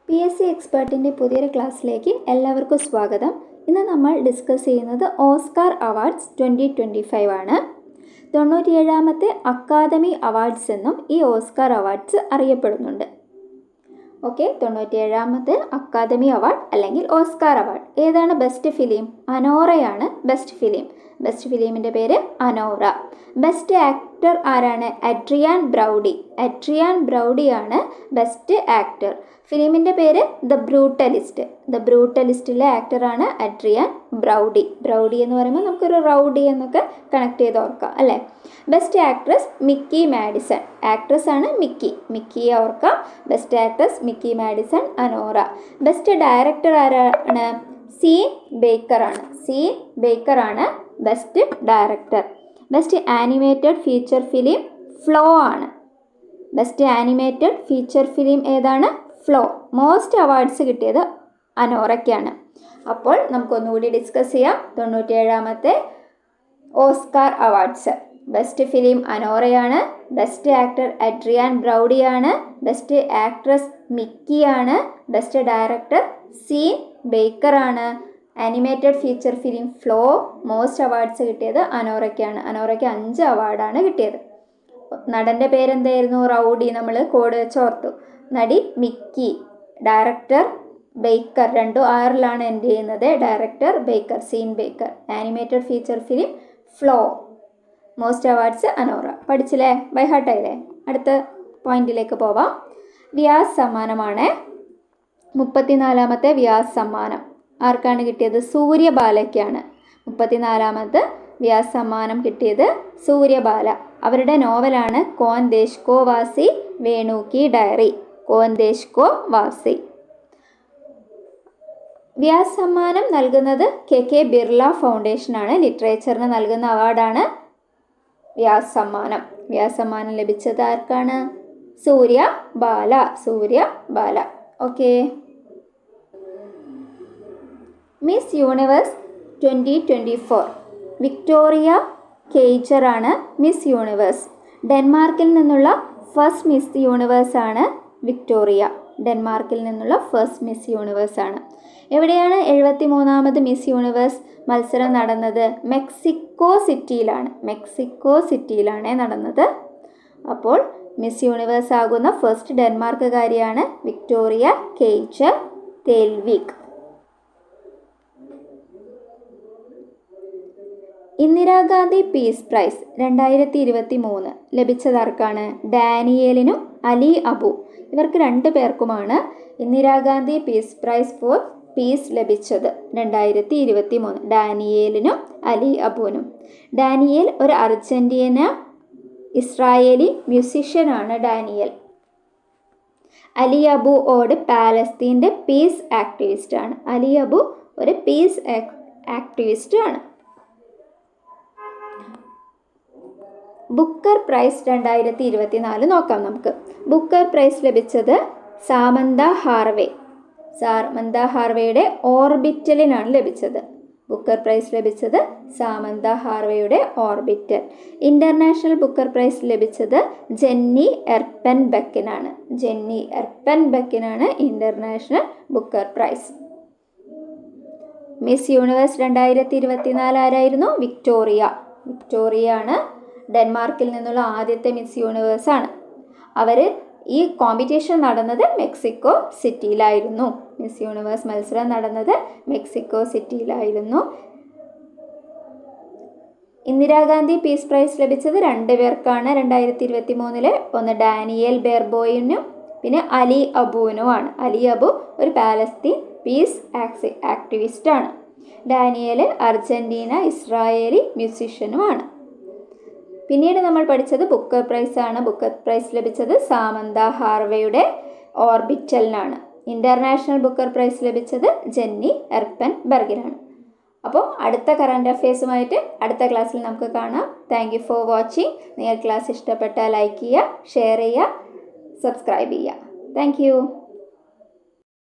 PSC എക്സ്പേർട്ടിൻ്റെ പുതിയൊരു ക്ലാസ്സിലേക്ക് എല്ലാവർക്കും സ്വാഗതം. ഇന്ന് നമ്മൾ ഡിസ്കസ് ചെയ്യുന്നത് ഓസ്കാർ അവാർഡ്സ് 2025 ആണ്. 97ാമത്തെ അക്കാദമി അവാർഡ്സ് എന്നും ഈ ഓസ്കാർ അവാർഡ്സ് അറിയപ്പെടുന്നുണ്ട്. ഓക്കെ, 97ാമത്തെ അക്കാദമി അവാർഡ് അല്ലെങ്കിൽ ഓസ്കാർ അവാർഡ്. ഏതാണ് ബെസ്റ്റ് ഫിലിം? അനോറയാണ് ബെസ്റ്റ് ഫിലിം. ബെസ്റ്റ് ഫിലിമിൻ്റെ പേര് അനോറ. ബെസ്റ്റ് ആക്ടർ ആരാണ്? Adrien Brody. അഡ്രിയാൻ ബ്രൗഡിയാണ് ബെസ്റ്റ് ആക്ടർ. ഫിലിമിൻ്റെ പേര് ദ ബ്രൂട്ടലിസ്റ്റ്. ദ ബ്രൂട്ടലിസ്റ്റിലെ ആക്ടറാണ് അഡ്രിയാൻ ബ്രൗഡി. ബ്രൗഡി എന്ന് പറയുമ്പോൾ നമുക്കൊരു റൗഡി എന്നൊക്കെ കണക്ട് ചെയ്ത് ഓർക്കാം അല്ലേ. Best actress Mikey Madison. Actress ആണ് മിക്കിയെ ഓർക്കാം. Best actress Mikey Madison, Anora. Best director ആരാണ്? സീൻ ബേക്കർ ആണ് best director. Best animated feature film Flow ആണ്. ബെസ്റ്റ് ആനിമേറ്റഡ് ഫീച്ചർ ഫിലിം ഏതാണ്? ഫ്ലോ. മോസ്റ്റ് അവാർഡ്സ് കിട്ടിയത് അനോറയ്ക്കാണ്. അപ്പോൾ നമുക്കൊന്നുകൂടി ഡിസ്കസ് ചെയ്യാം 97ാമത്തെ ഓസ്കാർ അവാർഡ്സ്. ബെസ്റ്റ് ഫിലിം അനോറയാണ്. ബെസ്റ്റ് ആക്ടർ അഡ്രിയാൻ ബ്രൗഡിയാണ്. ബെസ്റ്റ് ആക്ട്രസ് മിക്കിയാണ്. ബെസ്റ്റ് ഡയറക്ടർ സീൻ ബേക്കറാണ്. Animated feature film Flow. Most awards കിട്ടിയത് അനോറയ്ക്കാണ്. അനോറയ്ക്ക് 5 അവാർഡാണ് കിട്ടിയത്. നടൻ്റെ പേരെന്തായിരുന്നു? റൗഡി. നമ്മൾ കോഡ് വെച്ച് ഓർത്തു. നടി മിക്കി. Director Baker. 2 ആറിലാണ് എൻഡ് ചെയ്യുന്നത്. Director Baker, Sean Baker. Animated feature film Flow. Most awards Anora. പഠിച്ചില്ലേ? ബൈ ഹാർട്ടായില്ലേ? അടുത്ത പോയിന്റിലേക്ക് പോവാം. വ്യാസ് സമ്മാനമാണ് 34ാമത്തെ വ്യാസ് സമ്മാനം. ആർക്കാണ് കിട്ടിയത്? സൂര്യബാലയ്ക്കാണ് 34ാമത്തെ വ്യാസ് സമ്മാനം കിട്ടിയത് സൂര്യബാല. അവരുടെ നോവലാണ് കോൻ ദേശ് കോ വാസി വേണു കി ഡയറി. കോൻ ദേശ് കോ വാസി. വ്യാസ് സമ്മാനം നൽകുന്നത് KK ബിർള ഫൗണ്ടേഷനാണ്. ലിറ്ററേച്ചറിന് നൽകുന്ന അവാർഡാണ് വ്യാസ് സമ്മാനം. വ്യാസ് സമ്മാനം ലഭിച്ചത് ആർക്കാണ്? Suryabala. Okay. Miss Universe 2024 Victoria കെയ്ജർ ആണ് മിസ് യൂണിവേഴ്സ്. ഡെൻമാർക്കിൽ നിന്നുള്ള ഫസ്റ്റ് മിസ് യൂണിവേഴ്സ് ആണ് വിക്ടോറിയ. ഡെൻമാർക്കിൽ നിന്നുള്ള ഫസ്റ്റ് മിസ് യൂണിവേഴ്സ് ആണ്. എവിടെയാണ് 73ാമത് മിസ് യൂണിവേഴ്സ് മത്സരം നടന്നത്? മെക്സിക്കോ സിറ്റിയിലാണ് നടന്നത്. അപ്പോൾ മിസ് യൂണിവേഴ്സ് ആകുന്ന ഫസ്റ്റ് ഡെൻമാർക്കുകാരിയാണ് Victoria Kjaer Theilvig. Indira Gandhi peace prize 2023 ലഭിച്ചതാർക്കാണ്? ഡാനിയേലിനും അലി അബു. ഇവർക്ക് 2 പേർക്കുമാണ് Indira Gandhi peace prize for peace ലഭിച്ചത് 2023. ഡാനിയേലിനും അലി അബുവിനും. ഡാനിയേൽ ഒരു അർജന്റീന ഇസ്രായേലി മ്യൂസിഷ്യനാണ് ഡാനിയേൽ. അലി അബു പാലസ്തീൻ്റെ പീസ് ആക്ടിവിസ്റ്റ് ആണ്. അലി അബു ഒരു പീസ് ആക്ടിവിസ്റ്റ് ആണ്. ബുക്കർ പ്രൈസ് 2024 നോക്കാം നമുക്ക്. ബുക്കർ പ്രൈസ് ലഭിച്ചത് സാമന്ത ഹാർവേയുടെ ഓർബിറ്റലിനാണ് ലഭിച്ചത്. ബുക്കർ പ്രൈസ് ലഭിച്ചത് സാമന്ത ഹാർവേയുടെ ഓർബിറ്റൽ. ഇൻ്റർനാഷണൽ ബുക്കർ പ്രൈസ് ലഭിച്ചത് ജെന്നി എർപ്പൻബെക്കിനാണ്. International Booker prize. Miss Universe 2024 ആരായിരുന്നു? വിക്ടോറിയയാണ്. ഡെൻമാർക്കിൽ നിന്നുള്ള ആദ്യത്തെ മിസ് യൂണിവേഴ്സ് ആണ്. ഈ കോമ്പറ്റീഷൻ നടന്നത് മെക്സിക്കോ സിറ്റിയിലായിരുന്നു. മിസ് യൂണിവേഴ്സ് മത്സരം നടന്നത് മെക്സിക്കോ സിറ്റിയിലായിരുന്നു. ഇന്ദിരാഗാന്ധി പീസ് പ്രൈസ് ലഭിച്ചത് 2 പേർക്കാണ് 2023. ഒന്ന് ഡാനിയേൽ ബെർബോയിനും പിന്നെ അലി അബുവിനുമാണ്. അലി അബു ഒരു പാലസ്തീൻ പീസ് ആക്ടിവിസ്റ്റ് ആണ്. ഡാനിയേൽ അർജന്റീന ഇസ്രായേലി മ്യൂസിഷ്യനുമാണ്. പിന്നീട് നമ്മൾ പഠിച്ചത് ബുക്കർ പ്രൈസ് ആണ്. ബുക്കർ പ്രൈസ് ലഭിച്ചത് സാമന്ത ഹാർവേയുടെ ഓർബിറ്റലിനാണ്. ഇൻ്റർനാഷണൽ ബുക്കർ പ്രൈസ് ലഭിച്ചത് ജെന്നി എർപ്പൻബെർഗിനാണ്. അപ്പോൾ അടുത്ത കറണ്ട് അഫയേഴ്സുമായിട്ട് അടുത്ത ക്ലാസ്സിൽ നമുക്ക് കാണാം. Thank you for watching. നിങ്ങൾ ക്ലാസ് ഇഷ്ടപ്പെട്ടാൽ ലൈക്ക് ചെയ്യുക, ഷെയർ ചെയ്യുക, സബ്സ്ക്രൈബ് ചെയ്യുക. Thank U.